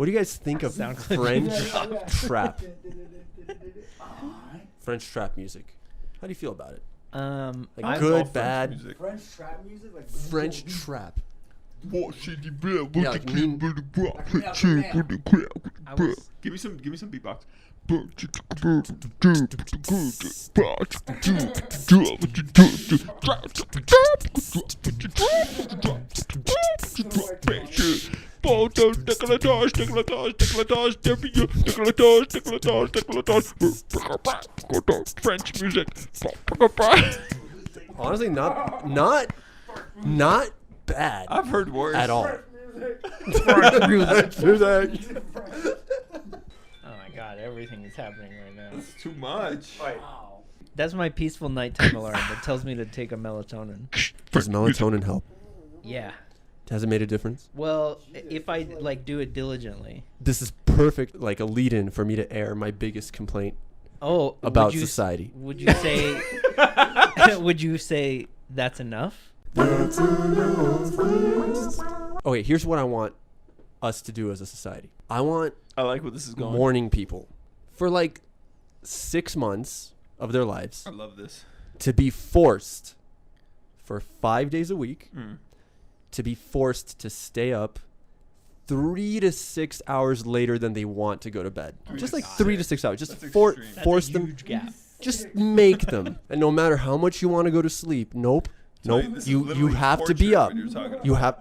What do you guys think of French trap? French trap music. How do you feel about it? Like good, bad. French trap music, like French trap. Yeah, like give me some beatbox. French music. Honestly, not bad. I've heard worse at all. Oh my god, everything is happening right now. It's too much. Wow. That's my peaceful nighttime alarm that tells me to take a melatonin. Does melatonin help? Yeah. Has it made a difference? Well, if I like do it diligently. This is perfect, like a lead-in for me to air my biggest complaint about society. Would you say? Would you say that's enough? Okay, here's what I want us to do as a society. I like where this is going. Morning people for like 6 months of their lives I love this. to be forced for 5 days a week to be forced to stay up 3 to 6 hours later than they want to go to bed. Just like 3 to 6 hours. Just force them. Huge gap. Just make them. And no matter how much you want to go to sleep, nope. You have to be up. You have.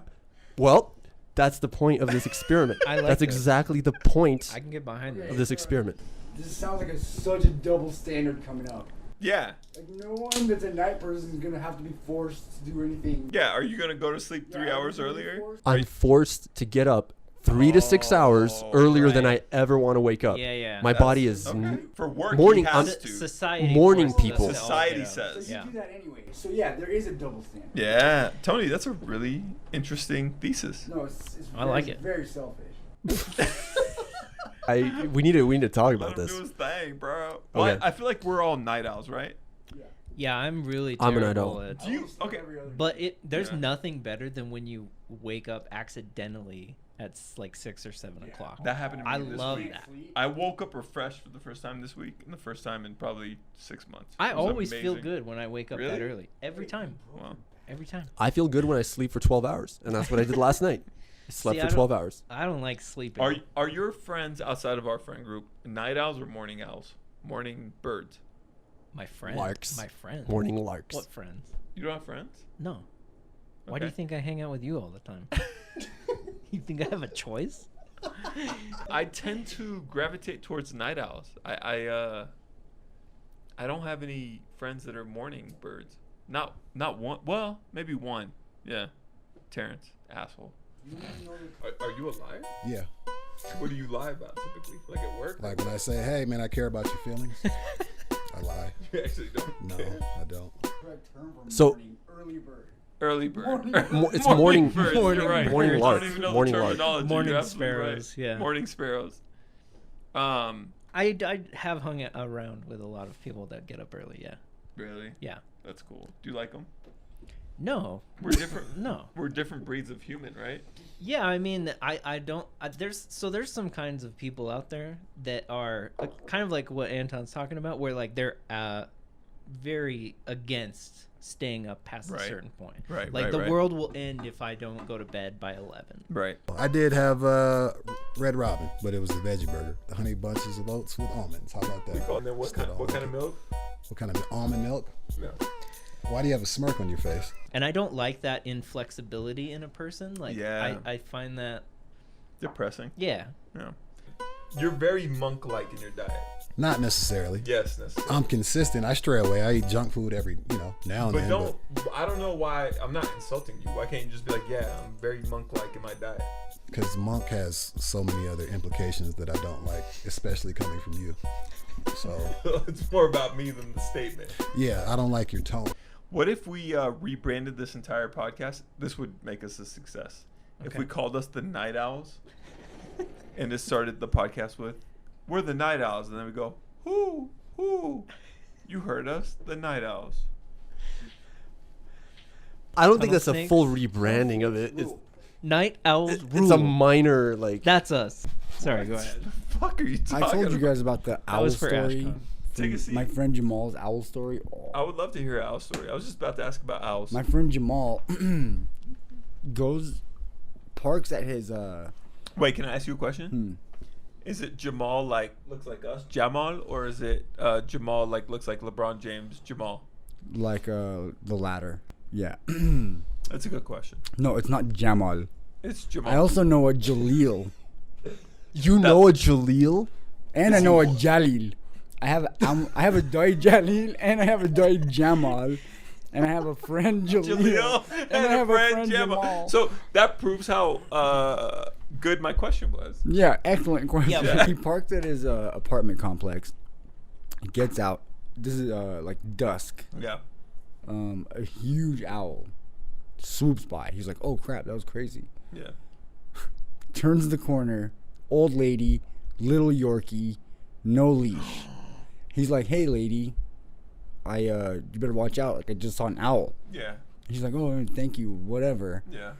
Well, that's the point of this experiment. I like that's this. exactly the point I can get behind of that. this experiment. This sounds like such a double standard coming up. Yeah. Like no one that's a night person is gonna have to be forced to do anything. Yeah. Are you gonna go to sleep 3 hours earlier? I'm forced to get up 3 to 6 hours earlier than I ever want to wake up. Yeah. My body is For work, morning. he has to. Society. Morning forces people. us to all Society get up. says. So you Yeah. do that anyway. So yeah, there is a double standard. Yeah, Tony, that's a really interesting thesis. No, it's I like it. very selfish. we need to talk Let about him this. do his thing, bro. Okay. Well, I feel like we're all night owls, right? Yeah, I'm really I'm a night terrible owl. at. Do you? Okay. But there's Yeah. nothing better than when you wake up accidentally at like 6 or 7 o'clock. That happened to me I this love week. that. I woke up refreshed for the first time this week, and the first time in probably 6 months. I It was always feel amazing. good when I wake up that Really? early. Every time. Wow. Every time. I feel good when I sleep for 12 hours, and that's what I did last night. I slept See, for I don't- 12 hours. I don't like sleeping. Are your friends outside of our friend group night owls or morning owls? Morning birds. My friends. Larks. My friends. Morning larks. What friends? You don't have friends? No. Why do you Okay. think I hang out with you all the time? You think I have a choice? I tend to gravitate towards night owls. I don't have any friends that are morning birds. Not one. Well, maybe one. Yeah, Terrence, asshole. Are you a liar? Yeah. What do you lie about typically? Like at work? Like when I say, hey, man, I care about your feelings, I lie. You actually don't. No, care. I don't. Correct term for So- morning, early bird. Early bird. It's morning- birds. morning You're right. morning I lark. don't even know Morning the lark. terminology. Morning You're absolutely sparrows, right. yeah. Morning sparrows. I have hung around with a lot of people that get up early. Yeah. Really? Yeah. That's cool. Do you like them? No. We're different. No. We're different breeds of human, right? Yeah, I mean, I don't. There's some kinds of people out there that are kind of like what Anton's talking about, where like they're very against staying up past Right. a certain point. Right, Like right, the right. world will end if I don't go to bed by 11. Right. I did have Red Robin, but it was a veggie burger. The honey bunches of oats with almonds. How about that? And then what Instead kind of milk? What kind of almond milk? No. Why do you have a smirk on your face? And I don't like that inflexibility in a person. Like, Yeah. I find that, Depressing. yeah. Yeah. You're very monk-like in your diet. Not necessarily. Yes, necessarily. I'm consistent. I stray away. I eat junk food every, now and But then. I don't know why. I'm not insulting you. Why can't you just be like, yeah, I'm very monk-like in my diet? Because monk has so many other implications that I don't like, especially coming from you. So, It's more about me than the statement. yeah, I don't like your tone. What if we rebranded this entire podcast? This would make us a success. If Okay. we called us the Night Owls and just started the podcast with, we're the Night Owls. And then we go, who? You heard us, the Night Owls. I don't think Tunnel that's a snakes? full rebranding of it. Night owls It's rule. a minor, like, That's us. Sorry, go ahead. The fuck are you talking I told you about? guys about the That owl was for story. Ashkon. Take a seat. My friend Jamal's owl story. Oh. I would love to hear an owl story. I was just about to ask about owls. My friend Jamal parks at his Wait, can I ask you a question? hmm, Is it Jamal like looks like us, Jamal, or is it Jamal like looks like LeBron James, Jamal? like the latter. Yeah. That's a good question. No, it's not Jamal. It's Jamal. I also know a Jaleel, You know a Jaleel? and I know a Jalil. I have a doi Jalil, and I have a doi Jamal, and I have a friend Jaleel, Jaleel and I have a friend Jamal. Jamal. So that proves how good my question was. Yeah, excellent question. Yeah. He parked at his apartment complex. He gets out. This is like dusk. Yeah. A huge owl swoops by. He's like, "Oh crap, that was crazy." Yeah. Turns the corner. Old lady, little Yorkie, no leash. He's like, "Hey, lady, you better watch out. Like I just saw an owl." Yeah. He's like, "Oh, thank you, whatever." Yeah.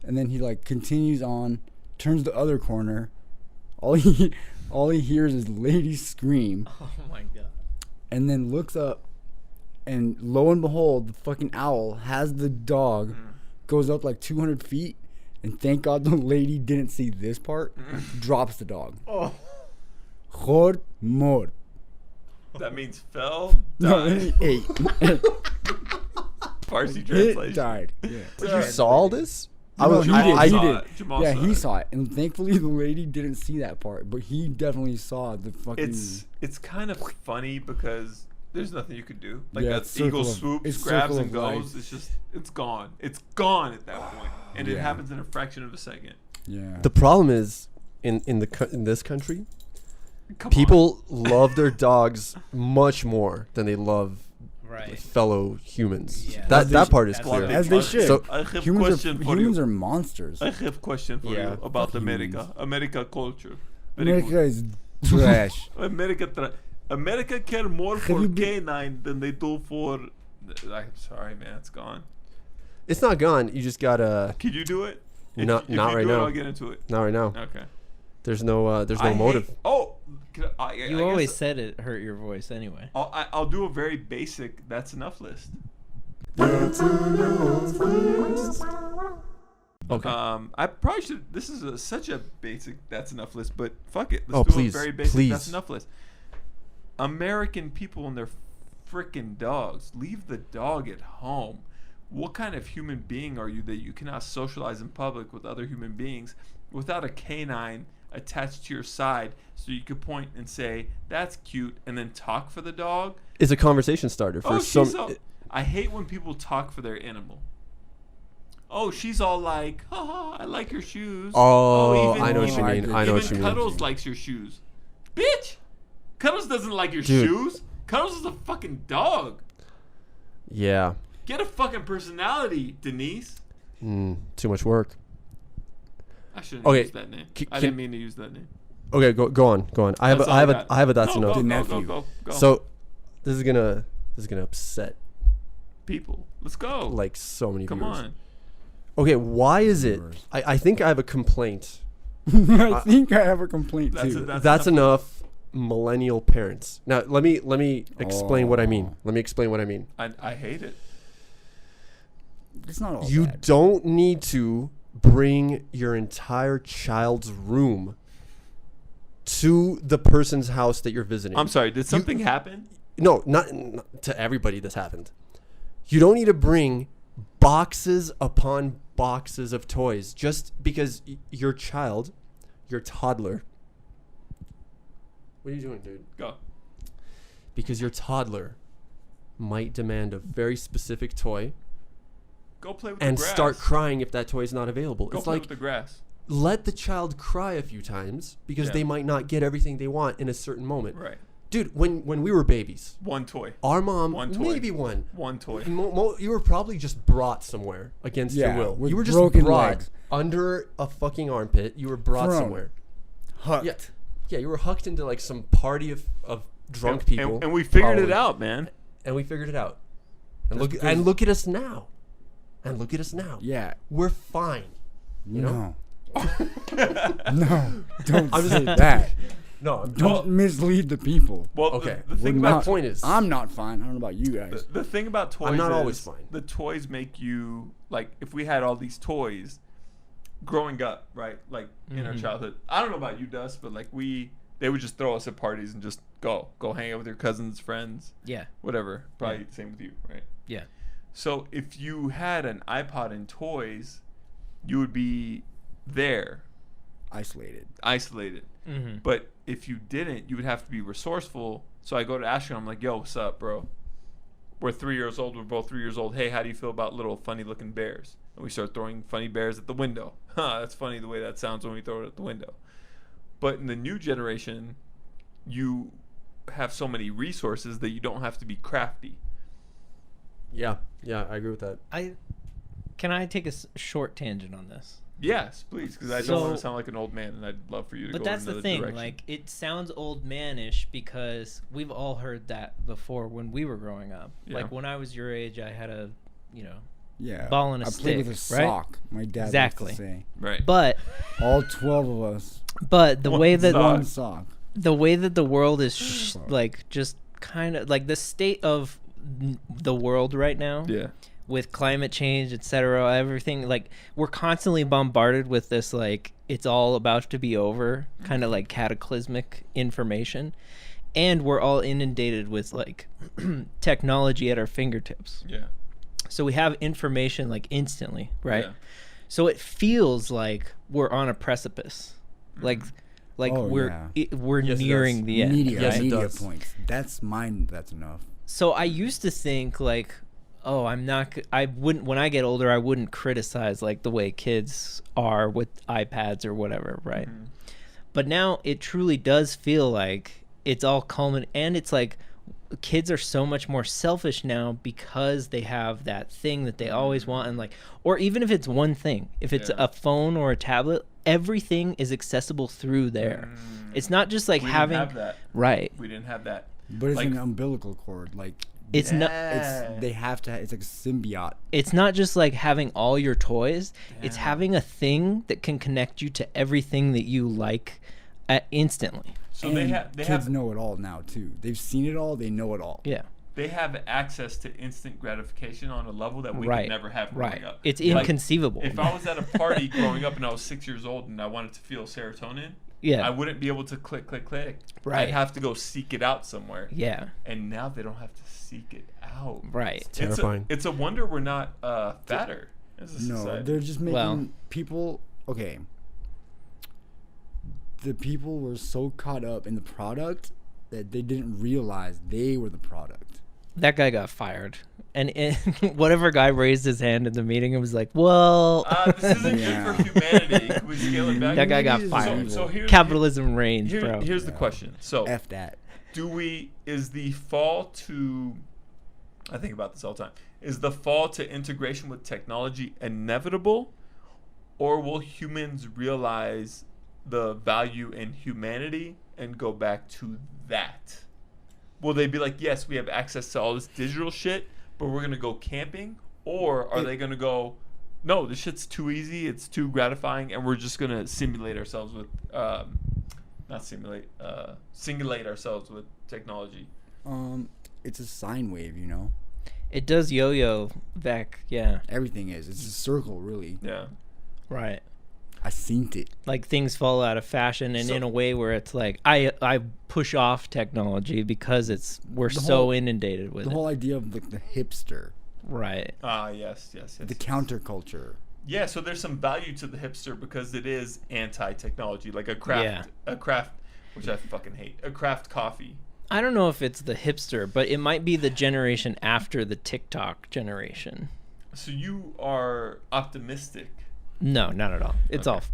And then he like continues on, turns the other corner. All he hears is lady scream, Oh my god. and then looks up, and lo and behold, the fucking owl has the dog, goes up like 200 feet, and thank God the lady didn't see this part, drops the dog. Oh. Khod mort. That means fell, No, died. he ate. Farsi It translation. died. Yeah. You saw all this? No, he did. Jamal He saw did. it. Jamal Yeah, saw he it. saw it, and thankfully the lady didn't see that part, but he definitely saw the fucking. It's kind of funny because there's nothing you could do. Like Yeah, that it's eagle circle of- swoops, it's grabs circle and of life. goes. It's just it's gone. It's gone at that point, and it Yeah. happens in a fraction of a second. Yeah. The problem is in this country, Come people love their dogs much more than they love Right. fellow humans. Yeah. That part is That's clear. As they should. So- I have humans question for humans you. are monsters. I have question for Yeah. you about Fuck America. humans. America culture. Very America good. is trash. America care more Have for you been- canine than they do for. I'm sorry, man. It's gone. It's not gone. You just gotta Can you do it? Not- if not you right do it, now. I'll get into it. not right now. Okay. There's no I motive. hate- oh, I You guess always said it hurt your voice anyway. I'll do a very basic that's enough list. Okay. I probably should. This is such a basic that's enough list, but fuck it. Let's Oh, do please, a very basic please. that's enough list. American people and their freaking dogs. Leave the dog at home. What kind of human being are you that you cannot socialize in public with other human beings without a canine attached to your side so you could point and say that's cute and then talk for the dog? It's a conversation starter for Oh, some. she's all, I hate when people talk for their animal. Oh, she's all like, haha, I like your shoes. Oh, even- I know what you even- mean. I know what even you mean. Cuddles likes your shoes. Bitch! Cuddles doesn't like your Dude. shoes. Cuddles is a fucking dog. Yeah. Get a fucking personality, Denise. Too much work. I shouldn't Okay, use that name. I can- didn't mean to use that name. Okay, go on. I have That's a, all I have got. a, I have a that's Go, enough. Go, go, nephew. go. So this is gonna upset people, let's go. like so many Come viewers. on. Okay, why is it? Viewers. I think I have a complaint. I think I have a complaint That's too. That's enough. Millennial parents. Now let me explain what I mean. Oh. Let me explain what I mean. I hate it. It's not all You bad. don't need to bring your entire child's room to the person's house that you're visiting. I'm sorry. Did something happen? No, not to everybody this happened. You don't need to bring boxes upon boxes of toys just because your child, your toddler. What are you doing, dude? Go. Because your toddler might demand a very specific toy Go play with and the grass. start crying if that toy is not available. Go It's play like with the grass. let the child cry a few times because Yeah. they might not get everything they want in a certain moment. Right. Dude, when we were babies, One toy. our mom, One toy. maybe one. One toy. You were probably just brought somewhere against Yeah, your will. with You were just broken brought legs. under a fucking armpit. You were brought Thrown. somewhere. Hucked. Yeah, yeah. You were hucked into like some party of drunk people, And we figured it probably. out, man. and we figured it out. And That's look at us now. And look at us now. Yeah. We're fine. You know? No. No, don't I'm say just- that. No, I'm Don't mislead the people. Well, Okay, The thing we're about not- point is- I'm not fine. I don't know about you guys. the thing about toys I'm not is always fine. the toys make you like if we had all these toys growing up, right? Like in our childhood. I don't know about you, Dust, but like they would just throw us at parties and just go hang out with your cousins, friends, Yeah. whatever. Probably same with you, right? Yeah. So if you had an iPod and toys, you would be there, Isolated. isolated. Mm-hmm. But if you didn't, you would have to be resourceful. So I go to Ashkon. I'm like, yo, what's up, bro? We're 3 years old. We're both 3 years old. Hey, how do you feel about little funny-looking bears? And we start throwing funny bears at the window. That's funny the way that sounds when we throw it at the window. But in the new generation, you have so many resources that you don't have to be crafty. Yeah, I agree with that. Can I take a short tangent on this? Yes, please, because I don't So- want to sound like an old man, and I'd love for you to But go that's in the another thing. direction. Like, it sounds old manish because we've all heard that before when we were growing up. Yeah. Like when I was your age, I had a, Yeah. Ball and a I played with a stick, right? sock. My dad Exactly. used to say. Right. but All 12 of us. the One way that sock. One sock. the way that the world is like just kind of like the state of the world right now. Yeah. With climate change, etc., everything, like we're constantly bombarded with this like it's all about to be over kind of like cataclysmic information, and we're all inundated with like technology at our fingertips, Yeah. so we have information like instantly, right? Yeah. So it feels like we're on a precipice, like Oh, we're yeah. we're Yes, it nearing does. the end. Media, Yes, it right? media does. points. That's mine. That's enough. So I used to think like, oh, I wouldn't, when I get older, I wouldn't criticize like the way kids are with iPads or whatever, right? Mhm. But now it truly does feel like it's all culminating, and it's like kids are so much more selfish now because they have that thing that they always want, and like, or even if it's one thing, if it's Yeah. a phone or a tablet, everything is accessible through there. It's not just like We having, didn't have that. right? We didn't have that. But it's Like- an umbilical cord. Like, It's not. it's they have to. It's like a symbiote. It's not just like having all your toys. It's Damn. having a thing that can connect you to everything that you like instantly. So And they kids have know it all now too. They've seen it all. They know it all. Yeah. they have access to instant gratification on a level that we Right. could never have growing Right. up. It's Like, inconceivable. If I was at a party growing up and I was 6 years old and I wanted to feel serotonin, Yeah. I wouldn't be able to click. Right. I'd have to go seek it out somewhere. Yeah. And now they don't have to seek it out. Right. Terrifying. It's a wonder we're not fatter as a No, society. they're just making Well- people. Okay. The people were so caught up in the product that they didn't realize they were the product. That guy got fired. And whatever guy raised his hand in the meeting and was like, well, This isn't Yeah. good for humanity. Can we scale it back? that guy got So- fired. So here's Capitalism reigns, bro. Here's the Yeah. question. So F that. is the fall to, I think about this all the time, is the fall to integration with technology inevitable, or will humans realize the value in humanity and go back to that? Will they be like, yes, we have access to all this digital shit, but we're going to go camping? Or are they going to go, no, this shit's too easy, it's too gratifying, and we're just going to simulate ourselves with, singulate ourselves with technology? It's a sine wave, you know. It does yo-yo back, yeah. Everything is. It's a circle, really. Yeah. Right. I seen it. Like things fall out of fashion, and So- in a way where it's like I push off technology because we're The so whole- inundated with The it. whole idea of like the hipster, Right. Yes. the counterculture. Yeah, so there's some value to the hipster because it is anti-technology, like a craft, which I fucking hate, a craft coffee. I don't know if it's the hipster, but it might be the generation after the TikTok generation. So you are optimistic. No, not at all. It's Okay.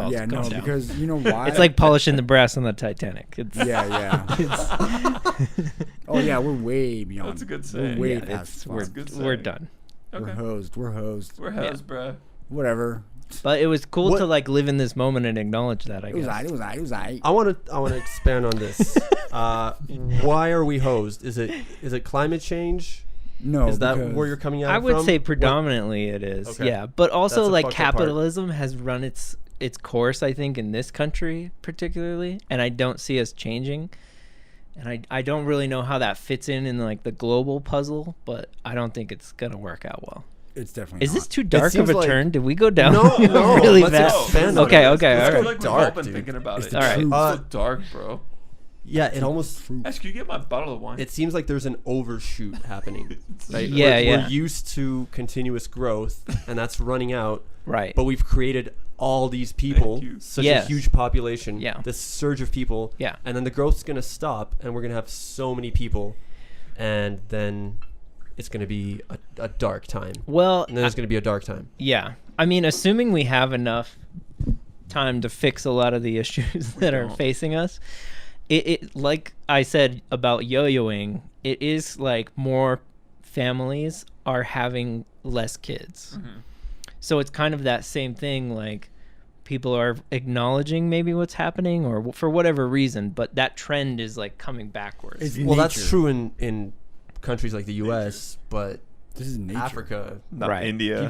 all Yeah, no, gone down. because you know why? It's like polishing the brass on the Titanic. It's yeah. Oh yeah, we're way beyond. That's a good We're saying. way yeah, past. we're fun. good we're saying. done. We're Okay. hosed. We're hosed. We're Yeah. hoes, bruh. Whatever. But it was cool What- to like live in this moment and acknowledge that, I It was guess. I. It was I. It was I. I want to expand on this. Why are we hosed? Is it climate change? No, Is that because where you're coming at? I would from? say What- predominantly it is. Okay. Yeah, but also That's a like fucked up part. capitalism has run its its course, I think, in this country particularly, and I don't see us changing. And I don't really know how that fits in like the global puzzle, but I don't think it's gonna work out well. It's definitely. Is not. this too dark of seems a like- turn? Did we go down No, really let's fast? expand on Okay, it. okay, I all feel right. like we've Dark, all been dude. thinking about It's it. the All right. truth. It's so dark, bro. Yeah, it almost. Ash, can you get my bottle of wine? It seems like there's an overshoot happening. Right? Yeah, we're, yeah. We're used to continuous growth, and that's running out. Right. But we've created all these people, you. such Yes. a huge population, Yeah. this surge of people, Yeah. and then the growth's going to stop, and we're going to have so many people, and then it's going to be a dark time. Well, And then there's going to be a dark time. yeah. I mean, assuming we have enough time to fix a lot of the issues that are don't. facing us, it like I said about yo-yoing, it is like more families are having less kids. Mhm. So it's kind of that same thing, like people are acknowledging maybe what's happening or for whatever reason, but that trend is like coming backwards. It's Well, that's nature. true in countries like the U.S., but This is nature. Africa, Not Right. India.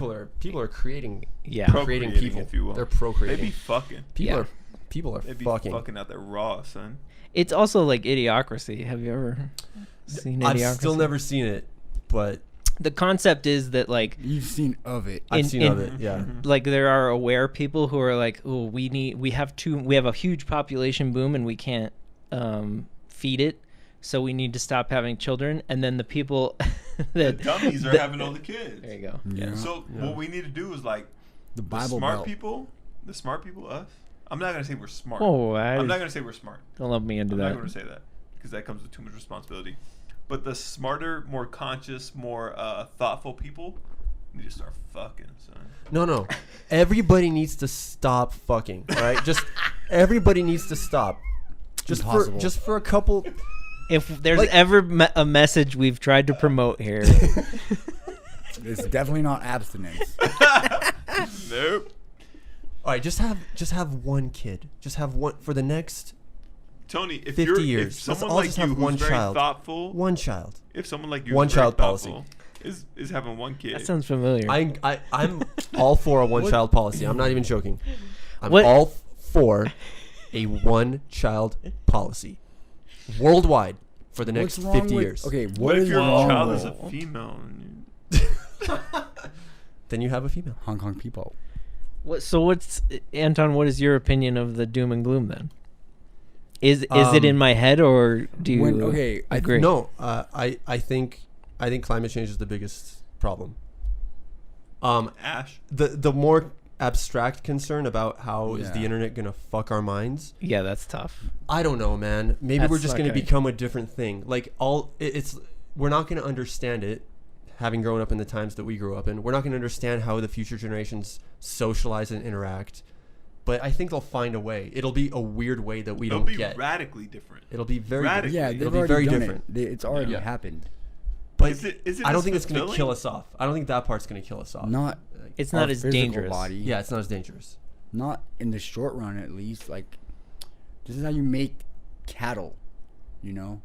people are creating Yeah. creating Procreating, people. if you will. They're They procreating. be fucking. people Yeah. are They be fucking. fucking out there raw, son. It's also like Idiocracy. Have you ever seen I've Idiocracy? still never seen it, but The concept is that like You've seen of it. I've In- seen in- of it. Yeah. like there are aware people who are like, oh, we have a huge population boom and we can't feed it, so we need to stop having children. And then the people The that dummies are that- having all the kids. there you go. Yeah. So Yeah. what we need to do is like The the Bible smart Belt. people, us. I'm not gonna say we're smart. Oh, I'm not gonna say we're smart. don't let me into I'm that. not gonna say that because that comes with too much responsibility. But the smarter, more conscious, more thoughtful people need to start fucking, son. No. Everybody needs to stop fucking. Right? Just everybody needs to stop. Impossible. Just for a couple. If there's Like- ever a message we've tried to promote here, It's definitely not abstinence. Nope. All right, just have one kid. Just have one for the next Tony, if 50 you're years. if Let's someone all like just you have who's one very child. thoughtful, one child. if someone like you One who's very child policy. thoughtful is having one kid, that sounds familiar. I'm all for a one child policy. I'm not even joking. I'm What- all for a one child policy worldwide for the next What's wrong 50 with, years. Okay, what what if is your wrong child with is a female? Then you have a female. Hong Kong people? What's Anton? What is your opinion of the doom and gloom then? Is it in Um, my head or do you Okay, I agree? No, I think climate change is the biggest problem. Ash. The more abstract concern about how is the Yeah. internet gonna fuck our minds. Yeah, that's tough. I don't know, man. Maybe we're That's just going to okay. become a different thing. Like it's we're not going to understand it, having grown up in the times that we grew up in. We're not going to understand how the future generations socialize and interact. But I think they'll find a way. It'll be a weird way that we It'll don't be get. radically different. It'll be very Radically. Yeah, It'll they've be already very done different. It's already Yeah. happened. But Is it I don't as think it's going to fulfilling? kill us off. I don't think that part's going to kill us off. Not Like, It's our not as physical dangerous. Body. yeah, it's not as dangerous. Not in the short run, at least. Like, this is how you make cattle. You know,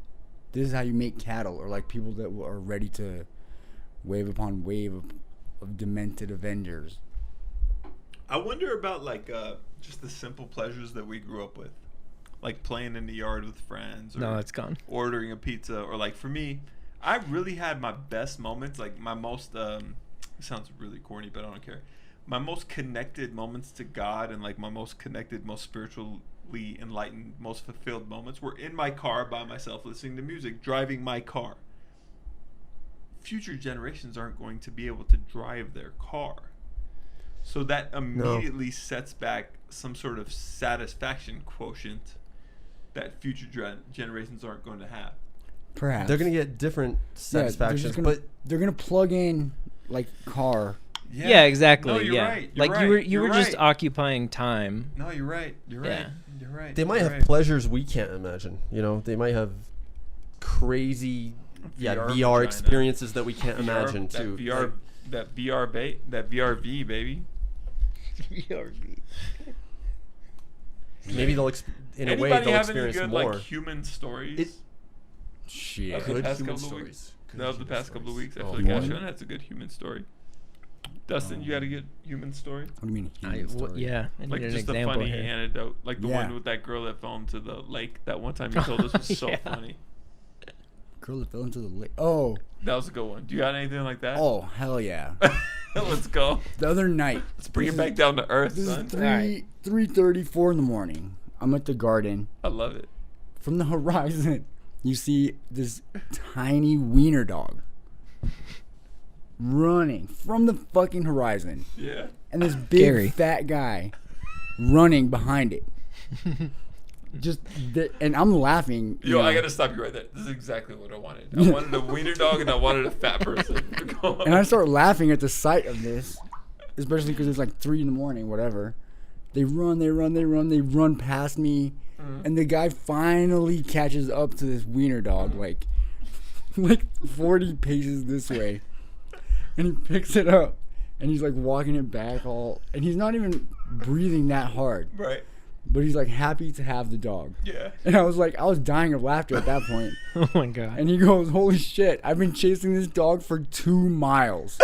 this is how you make cattle, or like people that are ready to wave upon wave of demented Avengers. I wonder about like just the simple pleasures that we grew up with, like playing in the yard with friends, or No, it's gone. ordering a pizza, or like for me, I really had my best moments, like my most it sounds really corny, but I don't care. My most connected moments to God and like my most connected, most spiritually enlightened, most fulfilled moments were in my car by myself, listening to music, driving my car. Future generations aren't going to be able to drive their car. So that immediately sets back some sort of satisfaction quotient that future generations aren't going to have. Perhaps They're going to get different satisfactions, but they're gonna plug in like car. Yeah, exactly. No, you're yeah. right. You're Like right. you were You're just right. occupying time. No, you're right. You're right. Yeah. You're right. they might You're have right. pleasures we can't imagine. You know, they might have crazy VR vagina. experiences that we can't VR, imagine that too. VR, that VRV, baby. Maybe they'll in a way Anybody they'll have any experience good more. like human stories? It- Shit. Of the Good past human couple of stories. weeks. Good No, the human past couple of stories. weeks. I Oh, feel like one? Ashkon has a good human story. Dustin, you got a good human story? What do you mean? Human story? Yeah, I Like need an just a example funny here. anecdote, like the Yeah. one with that girl that fell into the lake. That one time you told us was so Yeah. funny. Girl that fell into the lake. Oh, That was a good one. Do you got anything like that? oh, hell yeah. Let's go. The other night. Let's bring it back down to earth, This is son. 3:30, 4 in the morning. I'm at the garden. I love it. From the horizon, you see this tiny wiener dog running from the fucking horizon, Yeah. and this big Scary. fat guy running behind it. And I'm laughing. Yo, you I know. gotta stop you right there. This is exactly what I wanted. I wanted a wiener dog and I wanted a fat person. Go on. And I start laughing at the sight of this, especially because it's like 3 in the morning, whatever. They run past me, and the guy finally catches up to this wiener dog, like 40 paces this way, and he picks it up, and he's like walking it back and he's not even breathing that hard, Right. but he's like happy to have the dog. Yeah. And I was dying of laughter at that point. Oh my god. And he goes, "Holy shit! I've been chasing this dog for 2 miles."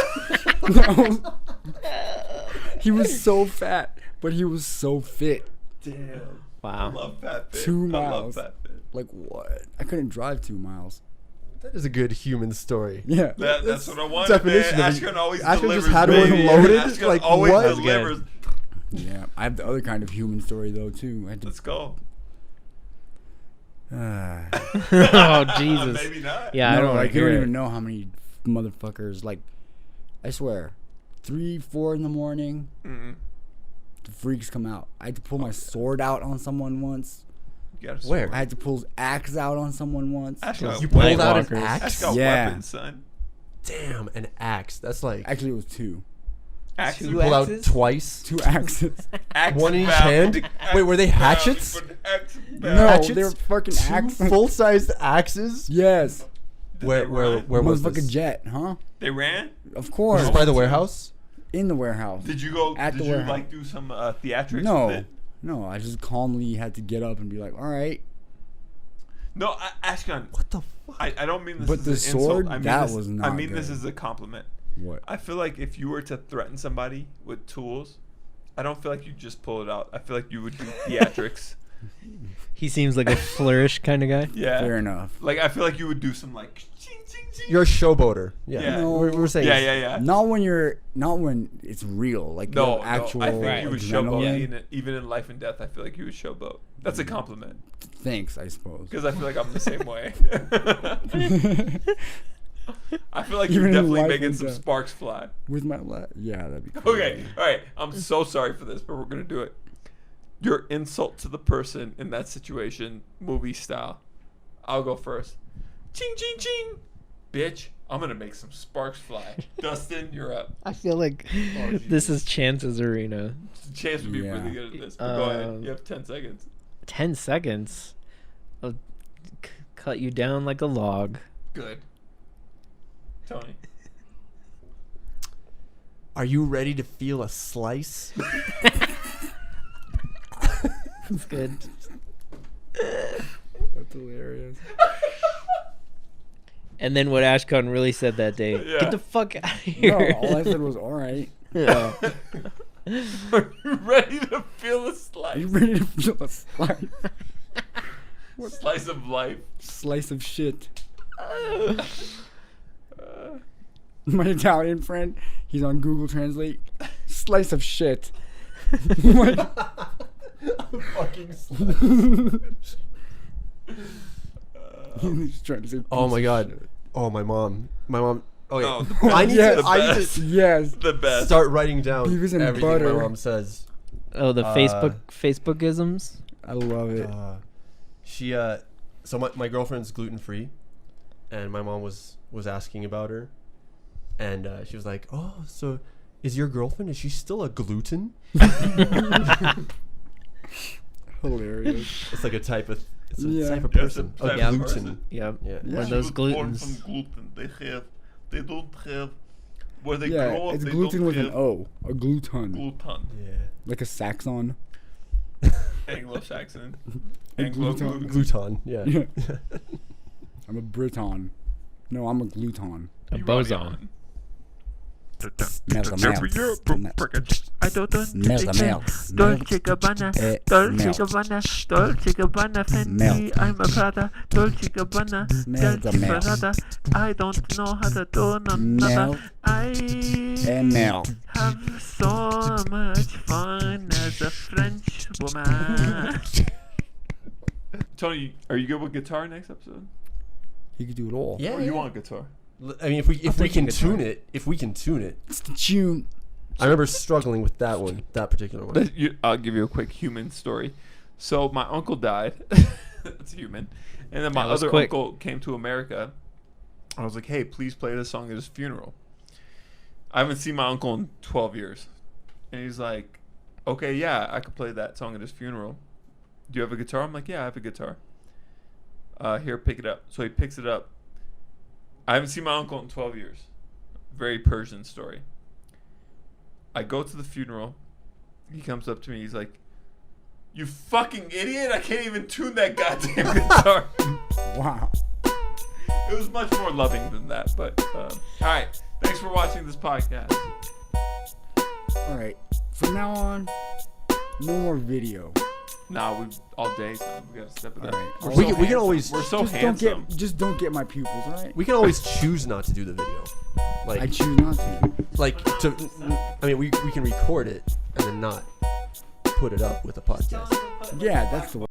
He was so fat, but he was so fit. Damn. Wow. I love fat fit. 2 I love miles. fat fit. Like what? I couldn't drive 2 miles. That is a good human story. Yeah. That's what I wanted, Definition man. of it. Ashkon always Ashkon delivers, just had one baby. loaded, Ashkon like, always what? delivers. Yeah. I have the other kind of human story though too. I had to, Let's go. Oh Jesus. Maybe not. Yeah, I no, don't like like you don't hear even it. know how many motherfuckers. Like, I swear, 3, 4 in the morning, Mm-mm. the freaks come out. I had to pull my sword out on someone once. You gotta Where? sword. I had to pull his axe out on someone once. Ashkon, You White pulled out an Walkers. axe? Ashkon Yeah. weapons, son. Damn, an axe. That's like Actually, it was 2. Axes. Two you pull out axes? twice. 2 axes. Axe One in each bound. hand? Axe Wait, were they bound, hatchets? but axe bound. No, Hatchets? they're fucking Two axes. full-sized axes. Yes. Did Where they where run? where was Motherfucking this? jet, huh? They ran? Of Was course. this by the warehouse? In the warehouse. Did you go? At did the you warehouse. like do some theatrics with No. it? No, I just calmly had to get up and be like, all right. No, Ashkon. What the fuck? I don't mean this But as the an sword, insult. I mean that this, was I not mean this good. as a compliment. What? I feel like if you were to threaten somebody with tools, I don't feel like you just pull it out. I feel like you would do theatrics. He seems like a flourish kind of guy. Yeah. Fair enough. Like I feel like you would do some like ching, ching, ching. You're a showboater. Yeah. Yeah. No. We're saying. Yeah. Not when it's real, like No, the actual. I think Right. you would showboat adrenaline. even in life and death. I feel like you would showboat. That's a compliment Thanks, I suppose. because I feel like I'm the same way. I feel like Even you're in definitely life making and some death. sparks fly. With my yeah, that'd be cool. Okay, all right. I'm so sorry for this, but we're gonna do it. Your insult to the person in that situation, movie style. I'll go first. Ching, ching, ching. Bitch, I'm gonna make some sparks fly. Dustin, you're up. I feel like Oh, this Jesus. is Chance's arena. Chance would be Yeah. really good at this. But go ahead. You have 10 seconds. 10 seconds. I'll cut you down like a log. Good. Tony. Are you ready to feel a slice? That's good. That's hilarious. And then what Ashkon really said that day. Yeah. Get the fuck out of No, here. all I said was all right. Yeah. Are you ready to feel a Are slice? you ready to feel a Slice of life. slice of shit? My Italian friend, he's on Google Translate. Slice of shit. Like, Fucking he's trying to say. Oh piece my of god. shit. Oh my mom. Oh yeah. Oh, the I need Yes. to. I need best. to Yes. The best. start writing down Beavis and everything butter. my mom says. Oh, the Uh, Facebookisms? I love it. She so my girlfriend's gluten free, and my mom was asking about her, and she was like, "Oh, so is your girlfriend? Is she still a gluten?" Hilarious. It's like a type of Yeah. type of Yeah, it's a person. type A of gluten. person. Yep. Yeah. One Yeah. of those She was born glutens. from gluten. They don't have. Where they Yeah, grow up, it's they gluten don't with an have O. A gluton. gluten. Yeah. Like a saxon. Anglo-Saxon. A Anglo-gluten. Gluton. Yeah. Yeah. I'm a Briton. No, I'm a gluton. A You boson. Rodion. Smell the milk. I don't Smell the milk. Dolce Gabbana, Dolce Gabbana, Dolce Gabbana, Fendi, I'm a Prada, Dolce Gabbana, Smell the Dolce milk. Prada. I don't know how to do Milk nada. I and milk. have so much fun as a French woman. Tony, are you good with guitar next episode? You can do it all. Yeah. Or you want guitar? I mean, if we take can a guitar. tune it, It's the tune. I remember struggling with that one, that particular one. I'll give you a quick human story. So my uncle died. That's human. And then my That was other quick. uncle came to America. I was like, hey, please play this song at his funeral. I haven't seen my uncle in 12 years. And he's like, okay, yeah, I could play that song at his funeral. Do you have a guitar? I'm like, yeah, I have a guitar. Here, pick it up. So he picks it up. I haven't seen my uncle in 12 years. Very Persian story. I go to the funeral. He comes up to me. He's like, you fucking idiot. I can't even tune that goddamn guitar. Wow. It was much more loving than that. But, all right. Thanks for watching this podcast. All right. From now on, no more video. Nah, we all day, so we gotta step it All up. right. We're We so can handsome. always- We're so Just handsome. don't get my pupils, all right? We can always choose not to do the video. I Like, choose not to. I mean, we can record it and then not put it up with a podcast. Yeah, that's the way.